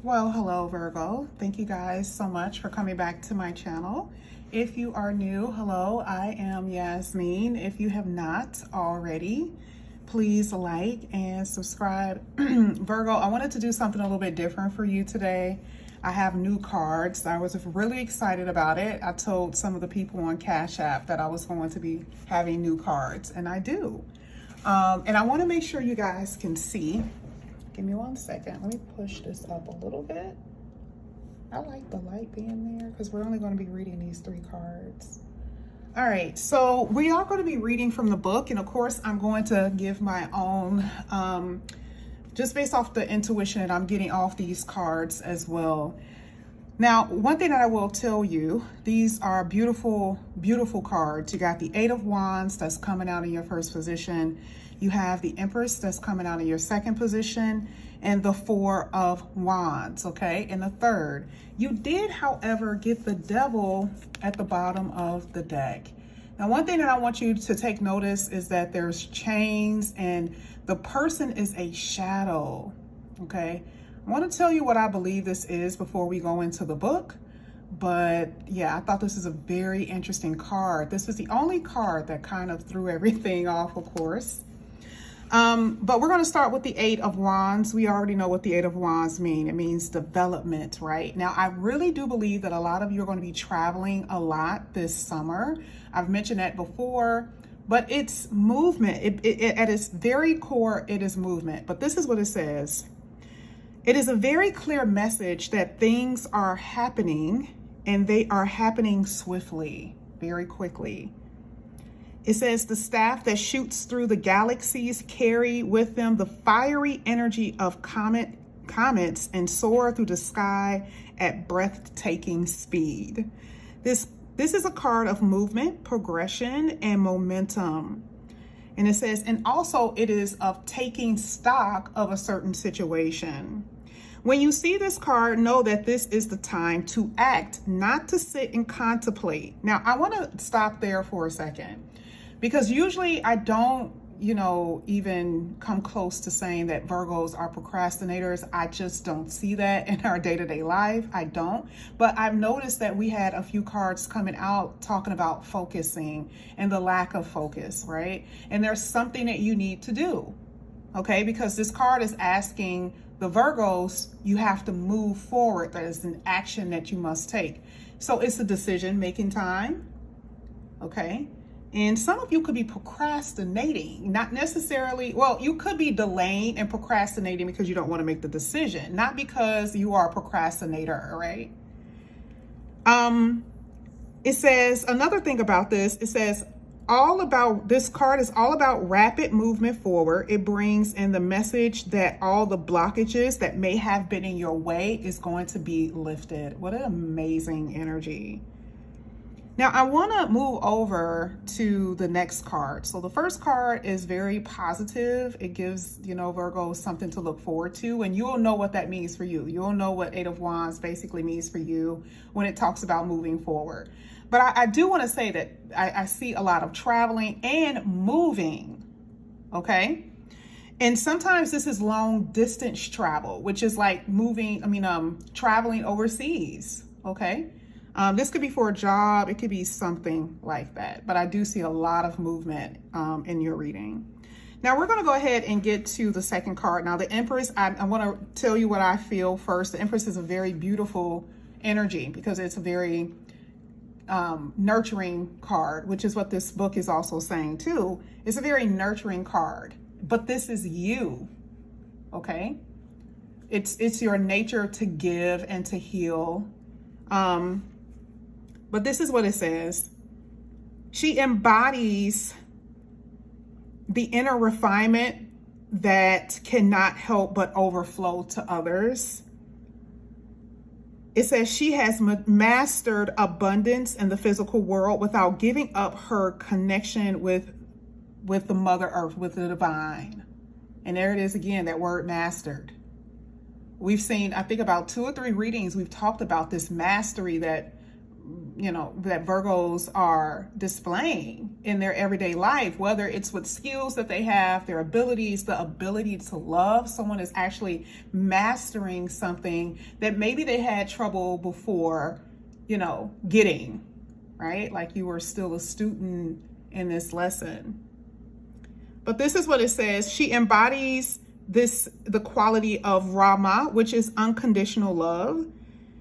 Well, hello Virgo. Thank you guys so much for coming back to my channel. If you are new, hello, I am Yasmin. If you have not already, please like and subscribe. Virgo, I wanted to do something a little bit different for you today. I have new cards. I was really excited about it. I told some of the people on Cash App that I was going to be having new cards, and I do. And I want to make sure you guys can see. Give me 1 second. Let me push this up a little bit. I like the light being there because we're only going to be reading these 3 cards. All right, so we are going to be reading from the book. And of course, I'm going to give my own, just based off the intuition that I'm getting off these cards as well. Now, one thing that I will tell you, these are beautiful, beautiful cards. You got the 8 of Wands that's coming out in your first position. You have the Empress that's coming out in your second position, and the 4 of Wands, okay, in the third. You did, however, get the Devil at the bottom of the deck. Now, one thing that I want you to take notice is that there's chains and the person is a shadow, okay? I want to tell you what I believe this is before we go into the book. But yeah, I thought this is a very interesting card. This is the only card that kind of threw everything off, of course. But we're going to start with the 8 of Wands. We already know what the 8 of Wands mean. It means development, right? Now, I really do believe that a lot of you are going to be traveling a lot this summer. I've mentioned that before, but it's movement. At its very core, it is movement. But this is what it says. It is a very clear message that things are happening, and they are happening swiftly, very quickly. It says the staff that shoots through the galaxies carry with them the fiery energy of comets and soar through the sky at breathtaking speed. This is a card of movement, progression, and momentum. And it says, and also it is of taking stock of a certain situation. When you see this card, know that this is the time to act, not to sit and contemplate. Now, I want to stop there for a second, because usually I don't, even come close to saying that Virgos are procrastinators. I just don't see that in our day-to-day life. I don't. But I've noticed that we had a few cards coming out talking about focusing and the lack of focus, right? And there's something that you need to do, okay? Because this card is asking the Virgos, you have to move forward. That is an action that you must take. So it's a decision-making time, okay? And some of you could be procrastinating, not necessarily, well, you could be delaying and procrastinating because you don't want to make the decision, not because you are a procrastinator, right? It says, another thing about this, it says, this card is all about rapid movement forward. It brings in the message that all the blockages that may have been in your way is going to be lifted. What an amazing energy. Now, I want to move over to the next card. So the first card is very positive. It gives, Virgo something to look forward to, and you'll know what that means for you. You'll know what 8 of Wands basically means for you when it talks about moving forward. But I do want to say that I see a lot of traveling and moving, okay? And sometimes this is long distance travel, which is like traveling overseas, okay? This could be for a job. It could be something like that. But I do see a lot of movement in your reading. Now, we're going to go ahead and get to the second card. Now, the Empress, I want to tell you what I feel first. The Empress is a very beautiful energy because it's a very nurturing card, which is what this book is also saying too. It's a very nurturing card. But this is you, okay? It's your nature to give and to heal. But this is what it says. She embodies the inner refinement that cannot help but overflow to others. It says she has mastered abundance in the physical world without giving up her connection with the Mother Earth, with the divine. And there it is again, that word mastered. We've seen, I think about 2 or 3 readings, we've talked about this mastery that that Virgos are displaying in their everyday life, whether it's with skills that they have, their abilities, the ability to love. Someone is actually mastering something that maybe they had trouble before, getting, right? Like you were still a student in this lesson. But this is what it says. She embodies the quality of Rama, which is unconditional love.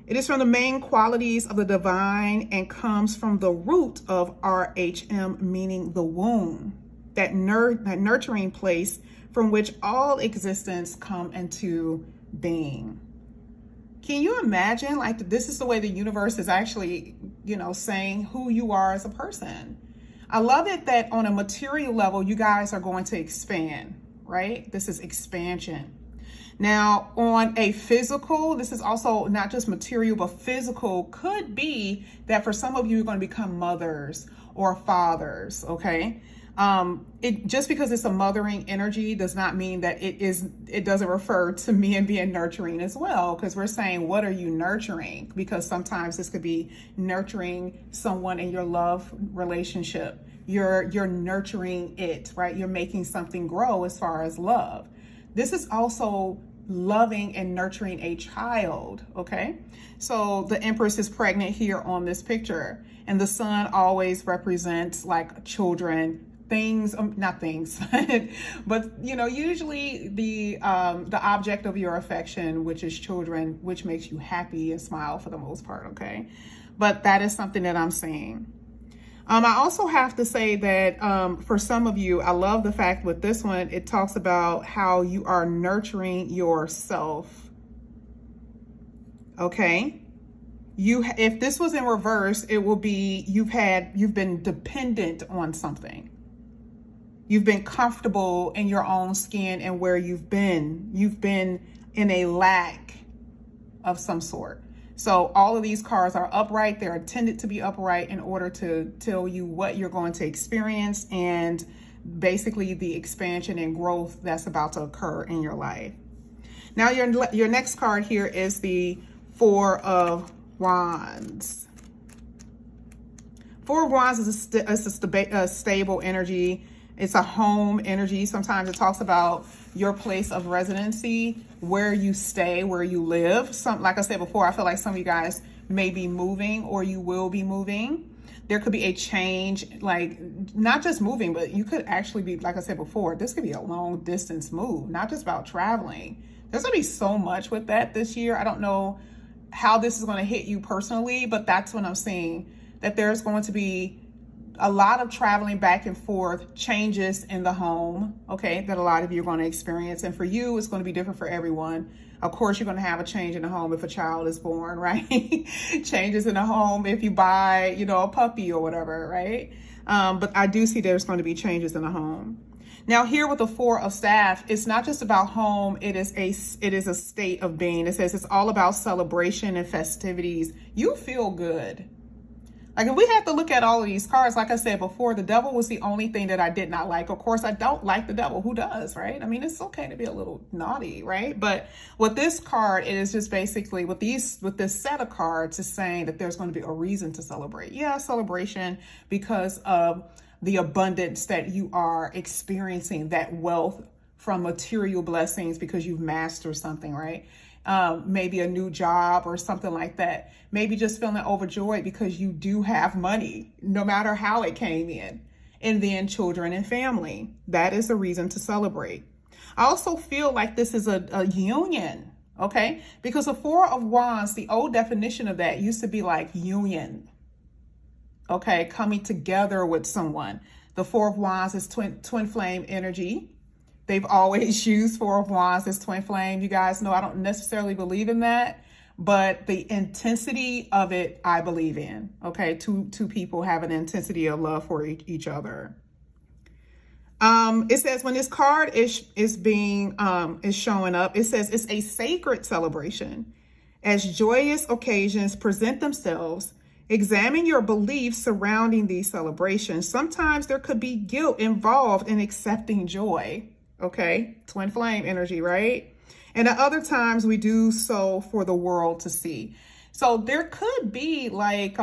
It is from the main qualities of the divine and comes from the root of RHM, meaning the womb, that nurturing place from which all existence come into being. Can you imagine, like, this is the way the universe is actually, saying who you are as a person? I love it that on a material level, you guys are going to expand, right? This is expansion. Now, on a physical, this is also not just material, but physical could be that for some of you, you're going to become mothers or fathers, okay? Just because it's a mothering energy does not mean that it doesn't refer to men being nurturing as well, because we're saying, what are you nurturing? Because sometimes this could be nurturing someone in your love relationship. You're nurturing it, right? You're making something grow as far as love. This is also loving and nurturing a child, okay? So the Empress is pregnant here on this picture, and the sun always represents like children, things, not things, but usually the object of your affection, which is children, which makes you happy and smile for the most part, okay? But that is something that I'm seeing. I also have to say that for some of you, I love the fact with this one, it talks about how you are nurturing yourself. Okay. If this was in reverse, it will be you've been dependent on something. You've been comfortable in your own skin and where you've been. You've been in a lack of some sort. So all of these cards are upright. They're intended to be upright in order to tell you what you're going to experience and basically the expansion and growth that's about to occur in your life. Now your next card here is the Four of Wands. Four of Wands is a stable energy. It's a home energy. Sometimes it talks about your place of residency, where you stay, where you live. Like I said before, I feel like some of you guys may be moving or you will be moving. There could be a change, like not just moving, but you could actually be, like I said before, this could be a long distance move, not just about traveling. There's gonna be so much with that this year. I don't know how this is gonna hit you personally, but that's what I'm seeing, that there's going to be a lot of traveling back and forth, changes in the home, okay, that a lot of you are going to experience. And for you, it's going to be different for everyone. Of course, you're going to have a change in the home if a child is born, right? Changes in the home if you buy, a puppy or whatever, right? But I do see there's going to be changes in the home. Now here with the Four of Staff, it's not just about home. It is a state of being. It says it's all about celebration and festivities. You feel good. Like if we have to look at all of these cards, like I said before, the devil was the only thing that I did not like. Of course, I don't like the devil. Who does, right? I mean, it's okay to be a little naughty, right? But with this card, it is just basically with this set of cards is saying that there's going to be a reason to celebrate. Yeah, celebration because of the abundance that you are experiencing, that wealth from material blessings because you've mastered something, right? Maybe a new job or something like that. Maybe just feeling overjoyed because you do have money, no matter how it came in. And then children and family. That is a reason to celebrate. I also feel like this is a union, okay? Because the Four of Wands, the old definition of that used to be like union, okay? Coming together with someone. The Four of Wands is twin flame energy. They've always used Four of Wands as twin flame. You guys know I don't necessarily believe in that, but the intensity of it, I believe in. Okay, two people have an intensity of love for each other. It says when this card is showing up, it says it's a sacred celebration. As joyous occasions present themselves, examine your beliefs surrounding these celebrations. Sometimes there could be guilt involved in accepting joy. Okay, twin flame energy, right? And at other times we do so for the world to see. So there could be like,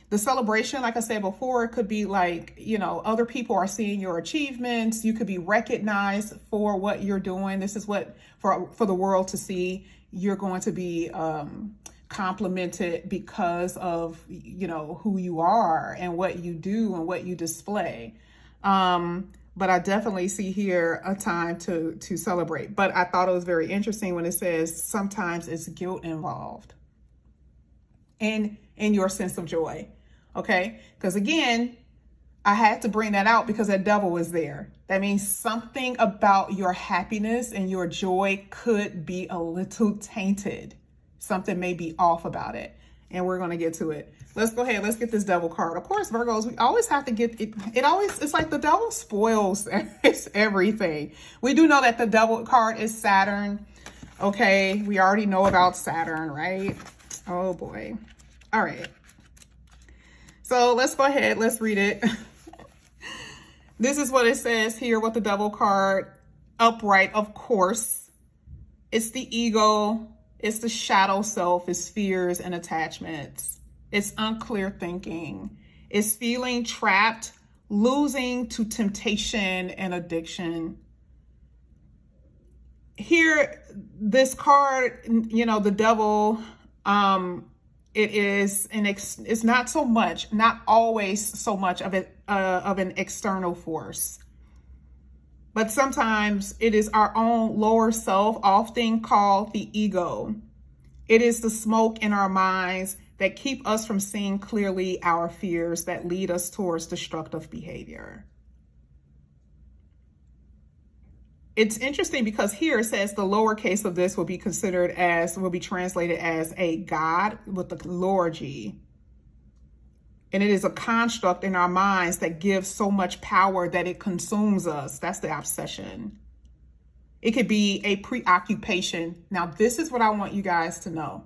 The celebration, like I said before, it could be like, you know, other people are seeing your achievements. You could be recognized for what you're doing. This is what, for the world to see. You're going to be complimented because of, you know, who you are and what you do and what you display. But I definitely see here a time to celebrate. But I thought it was very interesting when it says sometimes it's guilt involved in your sense of joy. Okay, because again, I had to bring that out because that devil was there. That means something about your happiness and your joy could be a little tainted. Something may be off about it. And we're going to get to it. Let's go ahead. Let's get this devil card. Of course, Virgos, we always have to get it. It's like the devil spoils everything. We do know that the devil card is Saturn. Okay, we already know about Saturn, right? Oh boy. All right. So let's go ahead. Let's read it. This is what it says here with the devil card. Upright, of course. It's the ego. It's the shadow self. It's fears and attachments. It's unclear thinking. It's feeling trapped, losing to temptation and addiction. Here, this card, you know, the devil, it is it's not so much, not always so much of it, of an external force, but sometimes it is our own lower self, often called the ego. It is the smoke in our minds that keep us from seeing clearly our fears that lead us towards destructive behavior. It's interesting because here it says the lowercase of this will be translated as a God with the lower G. And it is a construct in our minds that gives so much power that it consumes us. That's the obsession. It could be a preoccupation. Now, this is what I want you guys to know.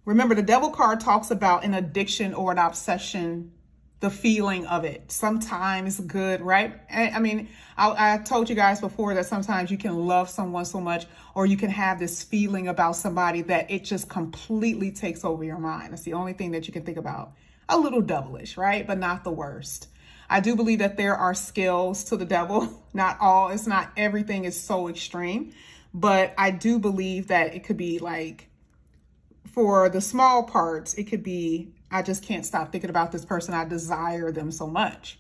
Remember, the devil card talks about an addiction or an obsession, the feeling of it. Sometimes good, right? I mean, I told you guys before that sometimes you can love someone so much, or you can have this feeling about somebody that it just completely takes over your mind. That's the only thing that you can think about. A little devilish, right? But not the worst. I do believe that there are scales to the devil. Not all, it's not everything is so extreme, but I do believe that it could be like, for the small parts, it could be, I just can't stop thinking about this person. I desire them so much.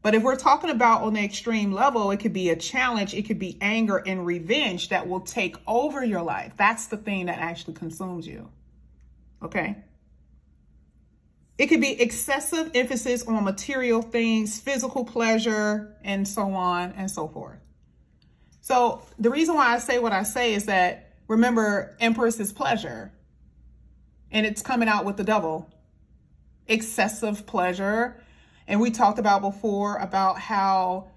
But if we're talking about on the extreme level, it could be a challenge. It could be anger and revenge that will take over your life. That's the thing that actually consumes you. Okay. It could be excessive emphasis on material things, physical pleasure, and so on and so forth. So the reason why I say what I say is that, remember, empress is pleasure. And it's coming out with the devil. Excessive pleasure. And we talked about before about how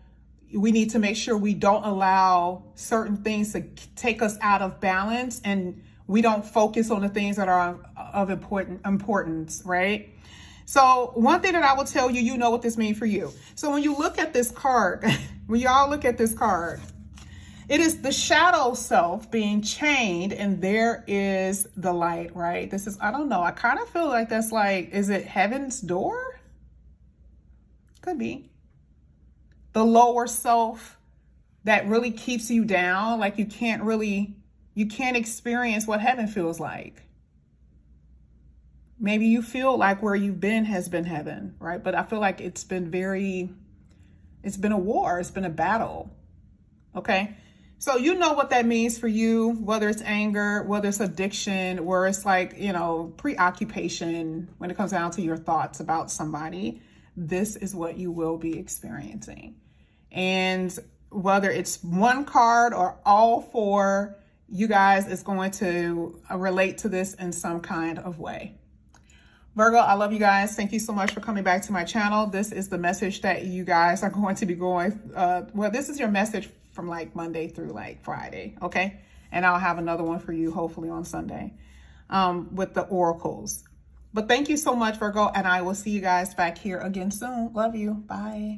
we need to make sure we don't allow certain things to take us out of balance, and we don't focus on the things that are of importance, right? So one thing that I will tell you, you know what this means for you. So when you look at this card, when y'all look at this card, it is the shadow self being chained, and there is the light, right? This is, I don't know. I kind of feel like that's like, is it heaven's door? Could be. The lower self that really keeps you down. Like you can't experience what heaven feels like. Maybe you feel like where you've been has been heaven, right? But I feel like it's been a war. It's been a battle. Okay. So you know what that means for you, whether it's anger, whether it's addiction, where it's like, you know, preoccupation when it comes down to your thoughts about somebody. This is what you will be experiencing. And whether it's one card or all four, you guys is going to relate to this in some kind of way. Virgo, I love you guys. Thank you so much for coming back to my channel. This is the message that you guys are going to be going. Well, this is your message from like Monday through like Friday. Okay. And I'll have another one for you hopefully on Sunday with the oracles. But thank you so much, Virgo. And I will see you guys back here again soon. Love you. Bye.